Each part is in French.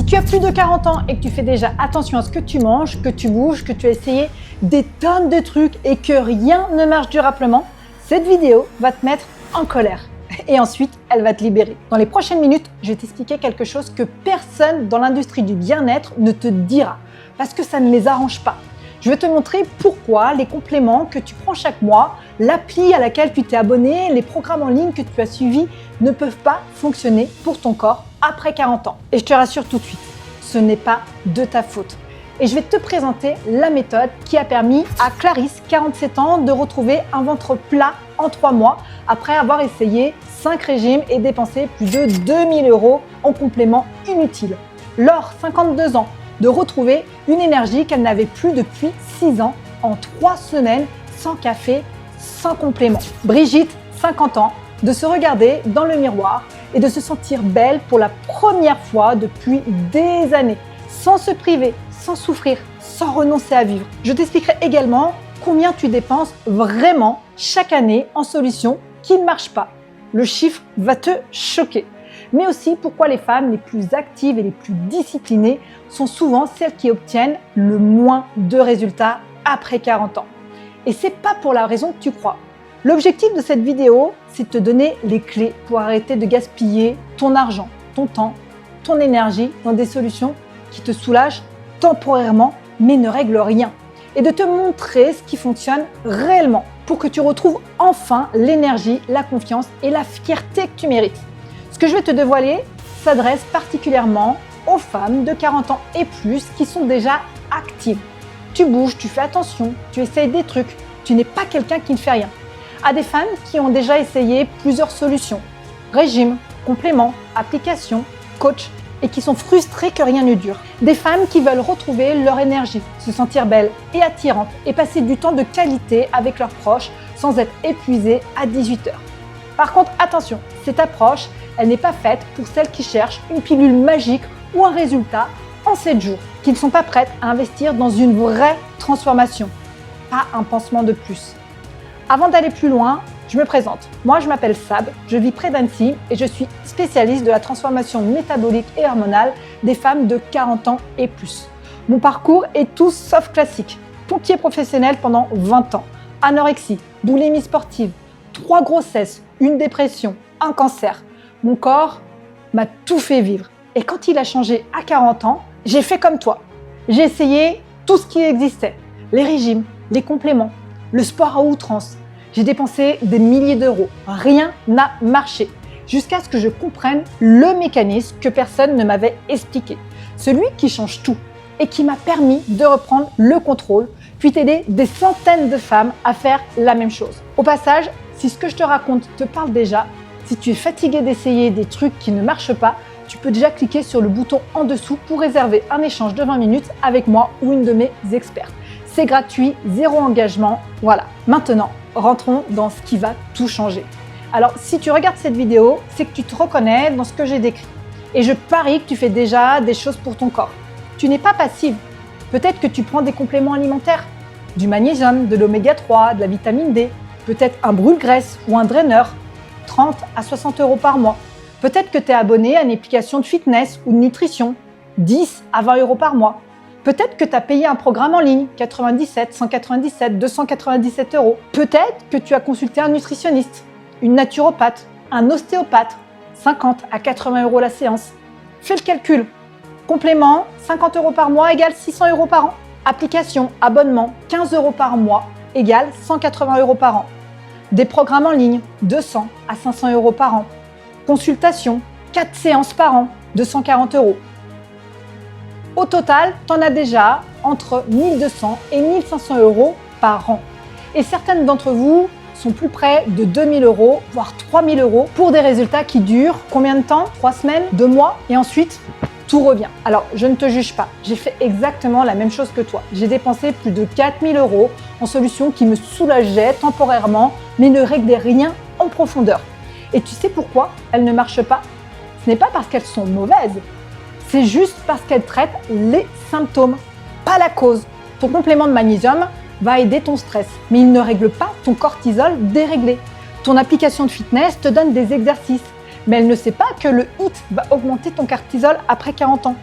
tu as plus de 40 ans et que tu fais déjà attention à ce que tu manges, que tu bouges, que tu as essayé des tonnes de trucs et que rien ne marche durablement, cette vidéo va te mettre en colère. Et ensuite, elle va te libérer. Dans les prochaines minutes, je vais t'expliquer quelque chose que personne dans l'industrie du bien-être ne te dira, parce que ça ne les arrange pas. Je vais te montrer pourquoi les compléments que tu prends chaque mois, l'appli à laquelle tu t'es abonné, les programmes en ligne que tu as suivis ne peuvent pas fonctionner pour ton corps après 40 ans. Et je te rassure tout de suite, ce n'est pas de ta faute. Et je vais te présenter la méthode qui a permis à Clarisse, 47 ans, de retrouver un ventre plat en 3 mois après avoir essayé 5 régimes et dépensé plus de 2000 € en compléments inutiles. Laure, 52 ans, de retrouver une énergie qu'elle n'avait plus depuis 6 ans en 3 semaines, sans café, sans complément. Brigitte, 50 ans, de se regarder dans le miroir et de se sentir belle pour la première fois depuis des années, sans se priver, sans souffrir, sans renoncer à vivre. Je t'expliquerai également combien tu dépenses vraiment chaque année en solutions qui ne marchent pas. Le chiffre va te choquer. Mais aussi pourquoi les femmes les plus actives et les plus disciplinées sont souvent celles qui obtiennent le moins de résultats après 40 ans. Et c'est pas pour la raison que tu crois. L'objectif de cette vidéo, c'est de te donner les clés pour arrêter de gaspiller ton argent, ton temps, ton énergie dans des solutions qui te soulagent temporairement mais ne règlent rien. Et de te montrer ce qui fonctionne réellement pour que tu retrouves enfin l'énergie, la confiance et la fierté que tu mérites. Ce que je vais te dévoiler s'adresse particulièrement aux femmes de 40 ans et plus qui sont déjà actives. Tu bouges, tu fais attention, tu essayes des trucs, tu n'es pas quelqu'un qui ne fait rien. À des femmes qui ont déjà essayé plusieurs solutions, régimes, compléments, applications, coach, et qui sont frustrées que rien ne dure. Des femmes qui veulent retrouver leur énergie, se sentir belles et attirantes et passer du temps de qualité avec leurs proches sans être épuisées à 18 h. Par contre, attention, cette approche, elle n'est pas faite pour celles qui cherchent une pilule magique ou un résultat en 7 jours, qui ne sont pas prêtes à investir dans une vraie transformation, pas un pansement de plus. Avant d'aller plus loin, je me présente. Moi, je m'appelle Sab, je vis près d'Annecy et je suis spécialiste de la transformation métabolique et hormonale des femmes de 40 ans et plus. Mon parcours est tout sauf classique. Pompier professionnel pendant 20 ans, anorexie, boulimie sportive, 3 grossesses, une dépression, un cancer. Mon corps m'a tout fait vivre. Et quand il a changé à 40 ans, j'ai fait comme toi. J'ai essayé tout ce qui existait. Les régimes, les compléments, le sport à outrance. J'ai dépensé des milliers d'euros. Rien n'a marché. Jusqu'à ce que je comprenne le mécanisme que personne ne m'avait expliqué. Celui qui change tout et qui m'a permis de reprendre le contrôle, puis d'aider des centaines de femmes à faire la même chose. Au passage, si ce que je te raconte te parle déjà, si tu es fatigué d'essayer des trucs qui ne marchent pas, tu peux déjà cliquer sur le bouton en dessous pour réserver un échange de 20 minutes avec moi ou une de mes expertes. C'est gratuit, zéro engagement. Voilà. Maintenant, rentrons dans ce qui va tout changer. Alors, si tu regardes cette vidéo, c'est que tu te reconnais dans ce que j'ai décrit. Et je parie que tu fais déjà des choses pour ton corps. Tu n'es pas passive. Peut-être que tu prends des compléments alimentaires, du magnésium, de l'oméga 3, de la vitamine D, peut-être un brûle-graisse ou un draineur, 30 à 60 € par mois. Peut-être que tu es abonné à une application de fitness ou de nutrition, 10 à 20 € par mois. Peut-être que tu as payé un programme en ligne, 97, 197, 297 €. Peut-être que tu as consulté un nutritionniste, une naturopathe, un ostéopathe, 50 à 80 € la séance. Fais le calcul. Complément, 50 € par mois égale 600 € par an. Application, abonnement, 15 € par mois égale 180 € par an. Des programmes en ligne, 200 à 500 € par an. Consultation, 4 séances par an, 240 €. Au total, tu en as déjà entre 1200 et 1500 € par an. Et certaines d'entre vous sont plus près de 2000 €, voire 3000 € pour des résultats qui durent combien de temps? 3 semaines? 2 mois? Et ensuite, tout revient. Alors, je ne te juge pas. J'ai fait exactement la même chose que toi. J'ai dépensé plus de 4000 € en solutions qui me soulageaient temporairement, mais ne réglaient rien en profondeur. Et tu sais pourquoi elles ne marchent pas? Ce n'est pas parce qu'elles sont mauvaises. C'est juste parce qu'elles traitent les symptômes, pas la cause. Ton complément de magnésium va aider ton stress, mais il ne règle pas ton cortisol déréglé. Ton application de fitness te donne des exercices, mais elle ne sait pas que le HIIT va augmenter ton cortisol après 40 ans.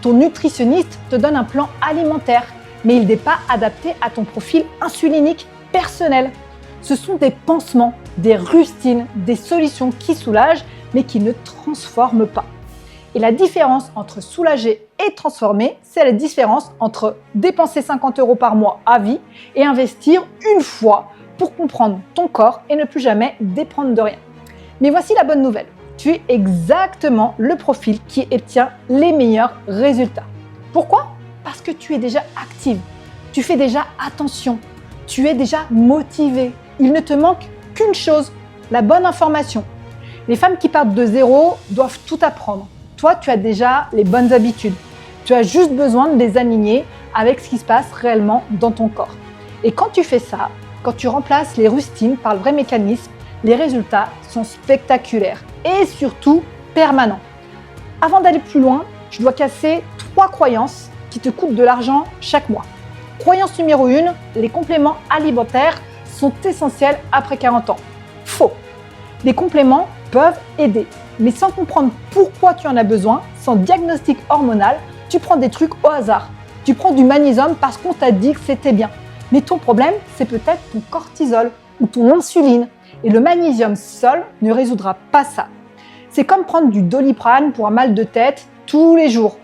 Ton nutritionniste te donne un plan alimentaire, mais il n'est pas adapté à ton profil insulinique personnel. Ce sont des pansements, des rustines, des solutions qui soulagent, mais qui ne transforment pas. Et la différence entre soulager et transformer, c'est la différence entre dépenser 50 € par mois à vie et investir une fois pour comprendre ton corps et ne plus jamais dépendre de rien. Mais voici la bonne nouvelle. Tu es exactement le profil qui obtient les meilleurs résultats. Pourquoi ? Parce que tu es déjà active, tu fais déjà attention, tu es déjà motivé. Il ne te manque qu'une chose, la bonne information. Les femmes qui partent de zéro doivent tout apprendre. Toi, tu as déjà les bonnes habitudes. Tu as juste besoin de les aligner avec ce qui se passe réellement dans ton corps. Et quand tu fais ça, quand tu remplaces les rustines par le vrai mécanisme, les résultats sont spectaculaires et surtout permanents. Avant d'aller plus loin, je dois casser 3 croyances qui te coûtent de l'argent chaque mois. Croyance numéro 1, les compléments alimentaires sont essentiels après 40 ans. Faux. Les compléments peuvent aider, mais sans comprendre pourquoi tu en as besoin, sans diagnostic hormonal, tu prends des trucs au hasard. Tu prends du magnésium parce qu'on t'a dit que c'était bien. Mais ton problème, c'est peut-être ton cortisol ou ton insuline. Et le magnésium seul ne résoudra pas ça. C'est comme prendre du Doliprane pour un mal de tête tous les jours.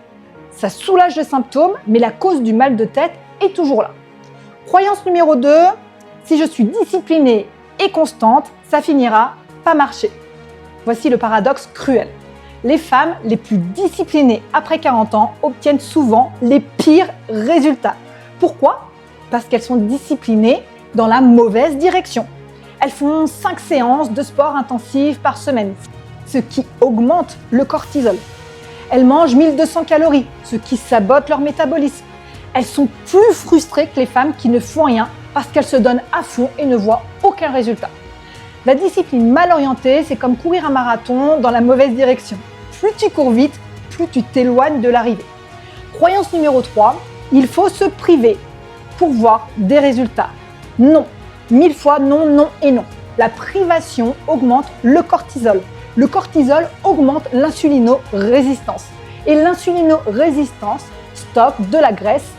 Ça soulage les symptômes, mais la cause du mal de tête est toujours là. Croyance numéro 2, si je suis disciplinée et constante, ça finira par marcher. Voici le paradoxe cruel. Les femmes les plus disciplinées après 40 ans obtiennent souvent les pires résultats. Pourquoi ? Parce qu'elles sont disciplinées dans la mauvaise direction. Elles font 5 séances de sport intensif par semaine, ce qui augmente le cortisol. Elles mangent 1200 calories, ce qui sabote leur métabolisme. Elles sont plus frustrées que les femmes qui ne font rien parce qu'elles se donnent à fond et ne voient aucun résultat. La discipline mal orientée, c'est comme courir un marathon dans la mauvaise direction. Plus tu cours vite, plus tu t'éloignes de l'arrivée. Croyance numéro 3, il faut se priver pour voir des résultats. Non. 1000 fois non, non et non. La privation augmente le cortisol. Le cortisol augmente l'insulinorésistance. Et l'insulinorésistance stocke de la graisse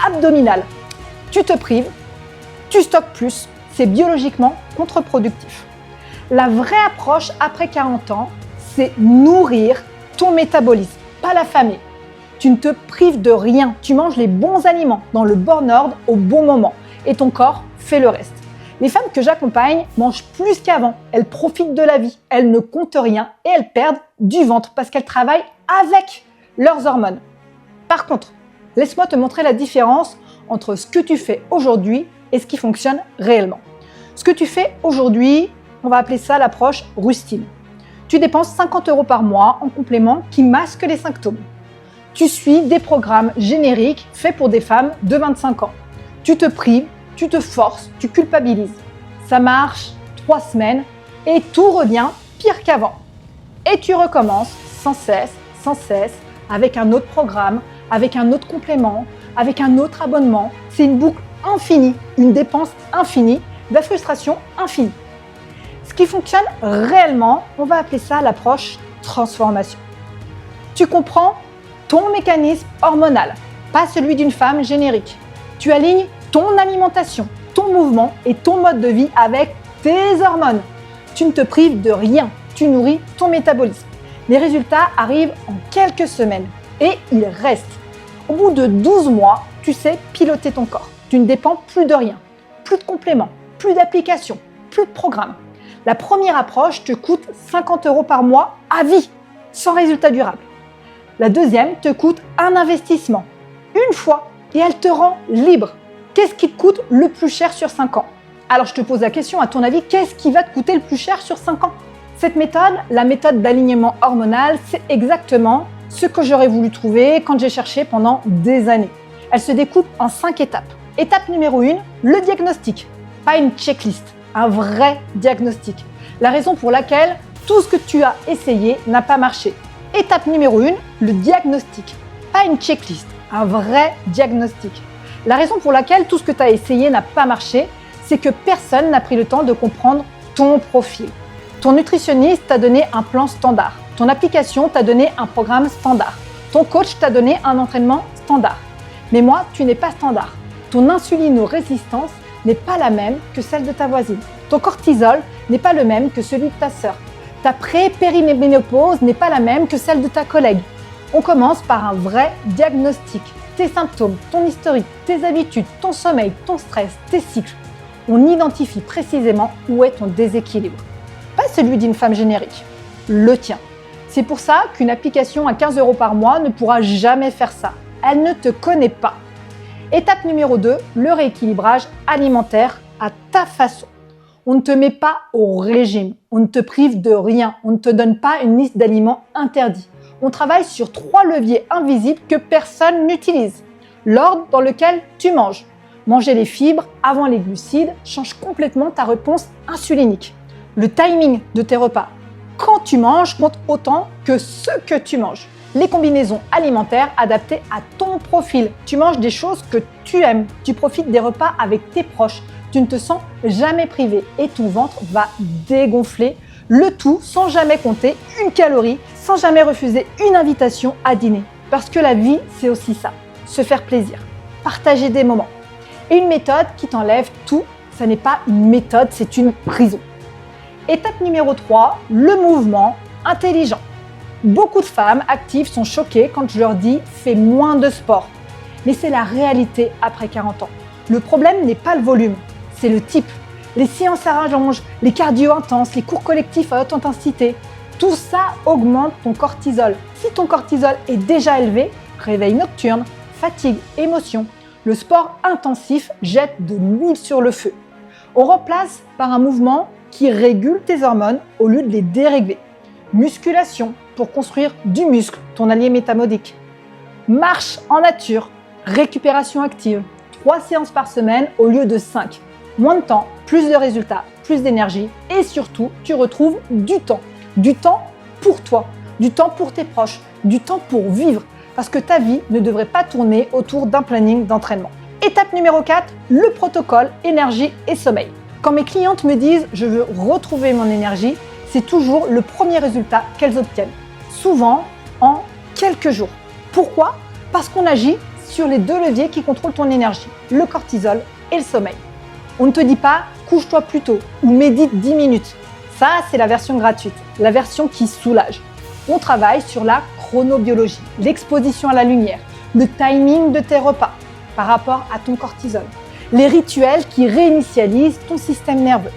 abdominale. Tu te prives, tu stockes plus, c'est biologiquement contre-productif. La vraie approche après 40 ans, c'est nourrir ton métabolisme, pas l'affamer. Tu ne te prives de rien, tu manges les bons aliments dans le bon ordre au bon moment et ton corps fait le reste. Les femmes que j'accompagne mangent plus qu'avant, elles profitent de la vie, elles ne comptent rien et elles perdent du ventre parce qu'elles travaillent avec leurs hormones. Par contre, laisse-moi te montrer la différence entre ce que tu fais aujourd'hui et ce qui fonctionne réellement. Ce que tu fais aujourd'hui, on va appeler ça l'approche rustine. Tu dépenses 50 € par mois en compléments qui masquent les symptômes. Tu suis des programmes génériques faits pour des femmes de 25 ans. Tu te prives, tu te forces, tu culpabilises. Ça marche 3 semaines et tout revient pire qu'avant. Et tu recommences sans cesse, avec un autre programme, avec un autre complément, avec un autre abonnement. C'est une boucle infinie, une dépense infinie, de la frustration infinie. Ce qui fonctionne réellement, on va appeler ça l'approche transformation. Tu comprends ton mécanisme hormonal, pas celui d'une femme générique. Tu alignes ton alimentation, ton mouvement et ton mode de vie avec tes hormones. Tu ne te prives de rien, tu nourris ton métabolisme. Les résultats arrivent en quelques semaines et ils restent. Au bout de 12 mois, tu sais piloter ton corps. Tu ne dépends plus de rien, plus de compléments, plus d'applications, plus de programmes. La première approche te coûte 50 € par mois à vie, sans résultat durable. La deuxième te coûte un investissement, une fois, et elle te rend libre. Qu'est-ce qui te coûte le plus cher sur 5 ans ? Alors je te pose la question, à ton avis, qu'est-ce qui va te coûter le plus cher sur 5 ans ? Cette méthode, la méthode d'alignement hormonal, c'est exactement ce que j'aurais voulu trouver quand j'ai cherché pendant des années. Elle se découpe en 5 étapes. Étape numéro 1, le diagnostic. Pas une checklist, un vrai diagnostic. La raison pour laquelle tout ce que tu as essayé n'a pas marché. Étape numéro 1, le diagnostic. Pas une checklist, un vrai diagnostic. La raison pour laquelle tout ce que tu as essayé n'a pas marché, c'est que personne n'a pris le temps de comprendre ton profil. Ton nutritionniste t'a donné un plan standard. Ton application t'a donné un programme standard. Ton coach t'a donné un entraînement standard. Mais moi, tu n'es pas standard. Ton insulino-résistance n'est pas la même que celle de ta voisine. Ton cortisol n'est pas le même que celui de ta sœur. Ta pré-périménopause n'est pas la même que celle de ta collègue. On commence par un vrai diagnostic. Tes symptômes, ton historique, tes habitudes, ton sommeil, ton stress, tes cycles. On identifie précisément où est ton déséquilibre. Pas celui d'une femme générique, le tien. C'est pour ça qu'une application à 15 € par mois ne pourra jamais faire ça. Elle ne te connaît pas. Étape numéro 2, le rééquilibrage alimentaire à ta façon. On ne te met pas au régime, on ne te prive de rien, on ne te donne pas une liste d'aliments interdits. On travaille sur 3 leviers invisibles que personne n'utilise. L'ordre dans lequel tu manges. Manger les fibres avant les glucides change complètement ta réponse insulinique. Le timing de tes repas. Quand tu manges compte autant que ce que tu manges. Les combinaisons alimentaires adaptées à ton profil. Tu manges des choses que tu aimes. Tu profites des repas avec tes proches. Tu ne te sens jamais privé et ton ventre va dégonfler. Le tout sans jamais compter une calorie, sans jamais refuser une invitation à dîner. Parce que la vie, c'est aussi ça. Se faire plaisir. Partager des moments. Et une méthode qui t'enlève tout, ça n'est pas une méthode, c'est une prison. Étape numéro 3, le mouvement intelligent. Beaucoup de femmes actives sont choquées quand je leur dis « fais moins de sport ». Mais c'est la réalité après 40 ans. Le problème n'est pas le volume, c'est le type. Les séances à rallonge, les cardio intenses, les cours collectifs à haute intensité, tout ça augmente ton cortisol. Si ton cortisol est déjà élevé, réveil nocturne, fatigue, émotion, le sport intensif jette de l'huile sur le feu. On remplace par un mouvement qui régule tes hormones au lieu de les dérégler. Musculation pour construire du muscle, ton allié métabolique. Marche en nature, récupération active, 3 séances par semaine au lieu de 5. Moins de temps, plus de résultats, plus d'énergie et surtout, tu retrouves du temps. Du temps pour toi, du temps pour tes proches, du temps pour vivre parce que ta vie ne devrait pas tourner autour d'un planning d'entraînement. Étape numéro 4, le protocole énergie et sommeil. Quand mes clientes me disent « je veux retrouver mon énergie », c'est toujours le premier résultat qu'elles obtiennent. Souvent en quelques jours. Pourquoi ? Parce qu'on agit sur les 2 leviers qui contrôlent ton énergie, le cortisol et le sommeil. On ne te dit pas « couche-toi plus tôt » ou « médite 10 minutes ». Ça, c'est la version gratuite, la version qui soulage. On travaille sur la chronobiologie, l'exposition à la lumière, le timing de tes repas par rapport à ton cortisol, les rituels qui réinitialisent ton système nerveux.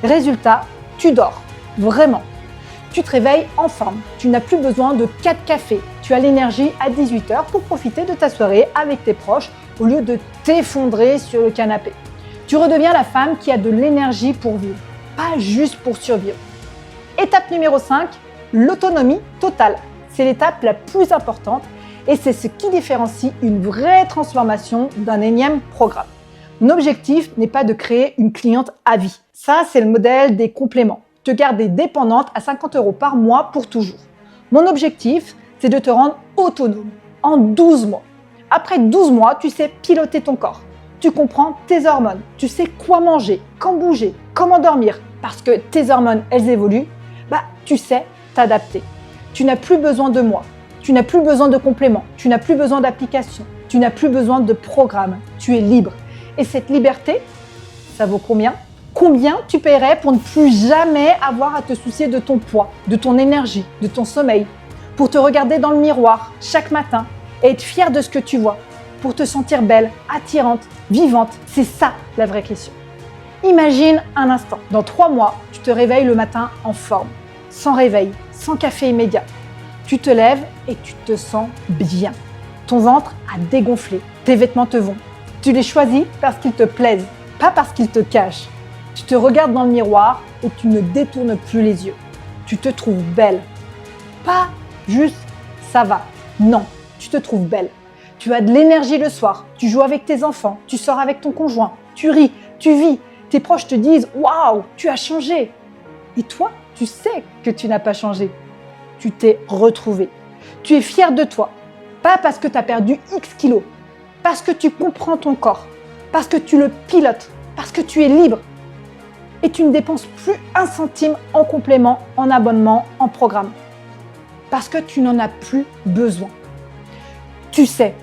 Résultat, tu dors, vraiment. Tu te réveilles en forme, tu n'as plus besoin de 4 cafés, tu as l'énergie à 18 h pour profiter de ta soirée avec tes proches au lieu de t'effondrer sur le canapé. Tu redeviens la femme qui a de l'énergie pour vivre, pas juste pour survivre. Étape numéro 5, l'autonomie totale. C'est l'étape la plus importante et c'est ce qui différencie une vraie transformation d'un énième programme. Mon objectif n'est pas de créer une cliente à vie. Ça, c'est le modèle des compléments. Te garder dépendante à 50 € par mois pour toujours. Mon objectif, c'est de te rendre autonome en 12 mois. Après 12 mois, tu sais piloter ton corps. Tu comprends tes hormones. Tu sais quoi manger, quand bouger, comment dormir. Parce que tes hormones, elles évoluent. Tu sais t'adapter. Tu n'as plus besoin de moi. Tu n'as plus besoin de compléments. Tu n'as plus besoin d'applications. Tu n'as plus besoin de programmes. Tu es libre. Et cette liberté, ça vaut combien ? Combien tu paierais pour ne plus jamais avoir à te soucier de ton poids, de ton énergie, de ton sommeil, pour te regarder dans le miroir chaque matin et être fière de ce que tu vois, pour te sentir belle, attirante, vivante? C'est ça la vraie question. Imagine un instant, dans 3 mois, tu te réveilles le matin en forme, sans réveil, sans café immédiat. Tu te lèves et tu te sens bien. Ton ventre a dégonflé, tes vêtements te vont. Tu les choisis parce qu'ils te plaisent, pas parce qu'ils te cachent. Tu te regardes dans le miroir et tu ne détournes plus les yeux. Tu te trouves belle. Pas juste ça va. Non, tu te trouves belle. Tu as de l'énergie le soir. Tu joues avec tes enfants. Tu sors avec ton conjoint. Tu ris. Tu vis. Tes proches te disent « Waouh, tu as changé !» Et toi, tu sais que tu n'as pas changé. Tu t'es retrouvée. Tu es fière de toi. Pas parce que tu as perdu X kilos. Parce que tu comprends ton corps. Parce que tu le pilotes. Parce que tu es libre. Et tu ne dépenses plus un centime en complément, en abonnement, en programme. Parce que tu n'en as plus besoin. tu sais.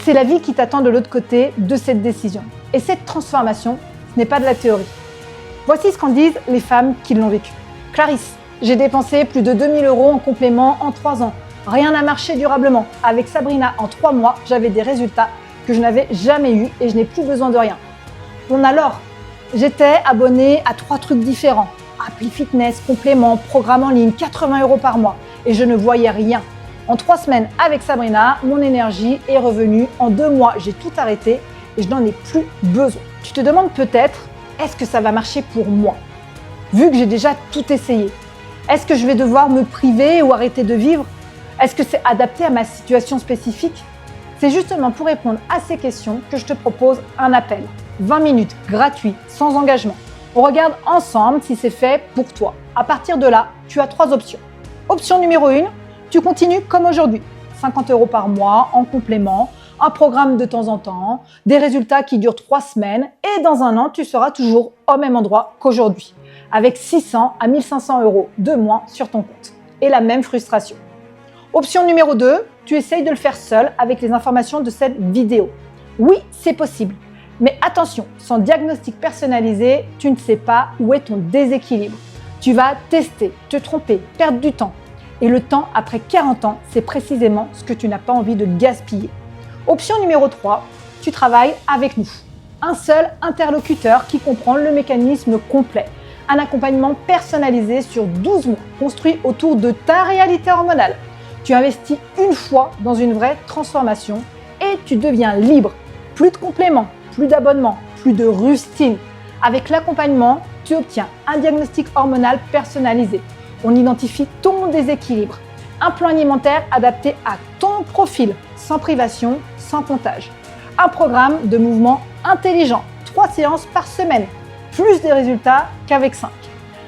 C'est la vie qui t'attend de l'autre côté de cette décision. Et cette transformation, ce n'est pas de la théorie. Voici ce qu'en disent les femmes qui l'ont vécu. Clarisse, j'ai dépensé plus de 2000 € en complément en 3 ans. Rien n'a marché durablement. Avec Sabrina, en 3 mois, j'avais des résultats que je n'avais jamais eus et je n'ai plus besoin de rien. Bon alors, j'étais abonnée à 3 trucs différents. Appli fitness, complément, programme en ligne, 80 € par mois. Et je ne voyais rien. En 3 semaines avec Sabrina, mon énergie est revenue. En 2 mois, j'ai tout arrêté et je n'en ai plus besoin. Tu te demandes peut-être, est-ce que ça va marcher pour moi? Vu que j'ai déjà tout essayé. Est-ce que je vais devoir me priver ou arrêter de vivre? Est-ce que c'est adapté à ma situation spécifique? C'est justement pour répondre à ces questions que je te propose un appel. 20 minutes, gratuit, sans engagement. On regarde ensemble si c'est fait pour toi. À partir de là, tu as 3 options. Option numéro 1, tu continues comme aujourd'hui. 50 € par mois en complément, un programme de temps en temps, des résultats qui durent 3 semaines et dans un an, tu seras toujours au même endroit qu'aujourd'hui, avec 600 à 1500 € de moins sur ton compte et la même frustration. Option numéro 2, tu essayes de le faire seul avec les informations de cette vidéo. Oui, c'est possible, mais attention, sans diagnostic personnalisé, tu ne sais pas où est ton déséquilibre. Tu vas tester, te tromper, perdre du temps. Et le temps après 40 ans, c'est précisément ce que tu n'as pas envie de gaspiller. Option numéro 3, tu travailles avec nous. Un seul interlocuteur qui comprend le mécanisme complet. Un accompagnement personnalisé sur 12 mois, construit autour de ta réalité hormonale. Tu investis une fois dans une vraie transformation et tu deviens libre. Plus de compléments, plus d'abonnements, plus de rustines. Avec l'accompagnement, tu obtiens un diagnostic hormonal personnalisé. On identifie ton déséquilibre. Un plan alimentaire adapté à ton profil, sans privation, sans comptage. Un programme de mouvement intelligent, 3 séances par semaine, plus des résultats qu'avec 5.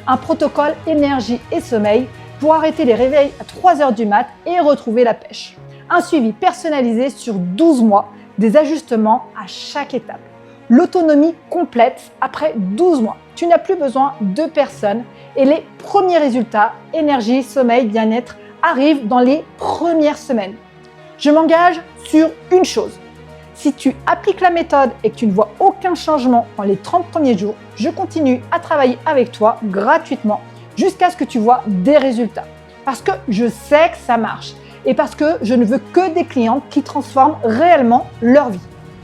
Un protocole énergie et sommeil pour arrêter les réveils à 3 h du mat et retrouver la pêche. Un suivi personnalisé sur 12 mois, des ajustements à chaque étape. L'autonomie complète après 12 mois. Tu n'as plus besoin de personne et les premiers résultats, énergie, sommeil, bien-être, arrivent dans les premières semaines. Je m'engage sur une chose. Si tu appliques la méthode et que tu ne vois aucun changement dans les 30 premiers jours, je continue à travailler avec toi gratuitement jusqu'à ce que tu vois des résultats. Parce que je sais que ça marche et parce que je ne veux que des clientes qui transforment réellement leur vie.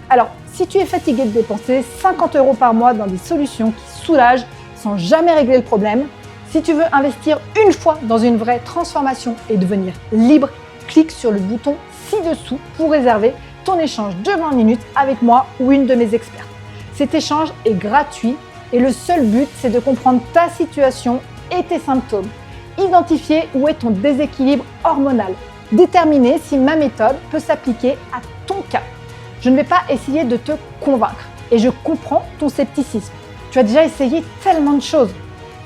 Alors, si tu es fatigué de dépenser 50 € par mois dans des solutions qui soulagent sans jamais régler le problème, si tu veux investir une fois dans une vraie transformation et devenir libre, clique sur le bouton ci-dessous pour réserver ton échange de 20 minutes avec moi ou une de mes expertes. Cet échange est gratuit et le seul but, c'est de comprendre ta situation et tes symptômes. Identifier où est ton déséquilibre hormonal. Déterminer si ma méthode peut s'appliquer à ton cas. Je ne vais pas essayer de te convaincre et je comprends ton scepticisme. Tu as déjà essayé tellement de choses.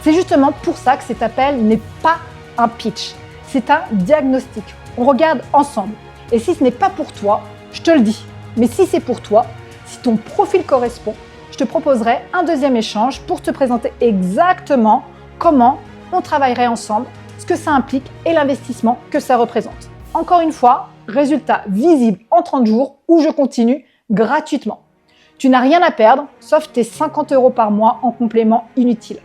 C'est justement pour ça que cet appel n'est pas un pitch, c'est un diagnostic. On regarde ensemble. Et si ce n'est pas pour toi, je te le dis. Mais si c'est pour toi, si ton profil correspond, je te proposerai un deuxième échange pour te présenter exactement comment on travaillerait ensemble, ce que ça implique et l'investissement que ça représente. Encore une fois, résultat visible en 30 jours où je continue gratuitement. Tu n'as rien à perdre, sauf tes 50 € par mois en complément inutile.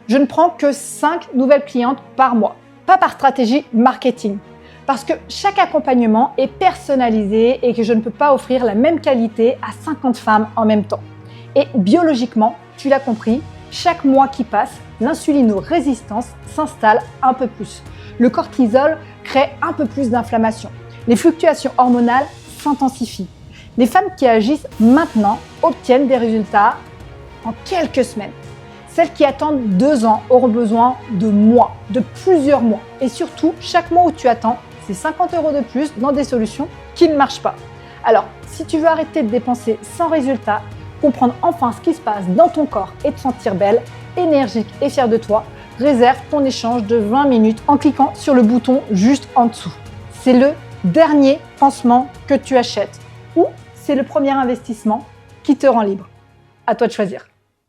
Je ne prends que 5 nouvelles clientes par mois, pas par stratégie marketing. Parce que chaque accompagnement est personnalisé et que je ne peux pas offrir la même qualité à 50 femmes en même temps. Et biologiquement, tu l'as compris, chaque mois qui passe, l'insulino-résistance s'installe un peu plus. Le cortisol crée un peu plus d'inflammation. Les fluctuations hormonales s'intensifient. Les femmes qui agissent maintenant obtiennent des résultats en quelques semaines. Celles qui attendent 2 ans auront besoin de mois, de plusieurs mois. Et surtout, chaque mois où tu attends, c'est 50 € de plus dans des solutions qui ne marchent pas. Alors, si tu veux arrêter de dépenser sans résultat, comprendre enfin ce qui se passe dans ton corps et te sentir belle, énergique et fière de toi, réserve ton échange de 20 minutes en cliquant sur le bouton juste en dessous. C'est le dernier pansement que tu achètes ou c'est le premier investissement qui te rend libre. À toi de choisir.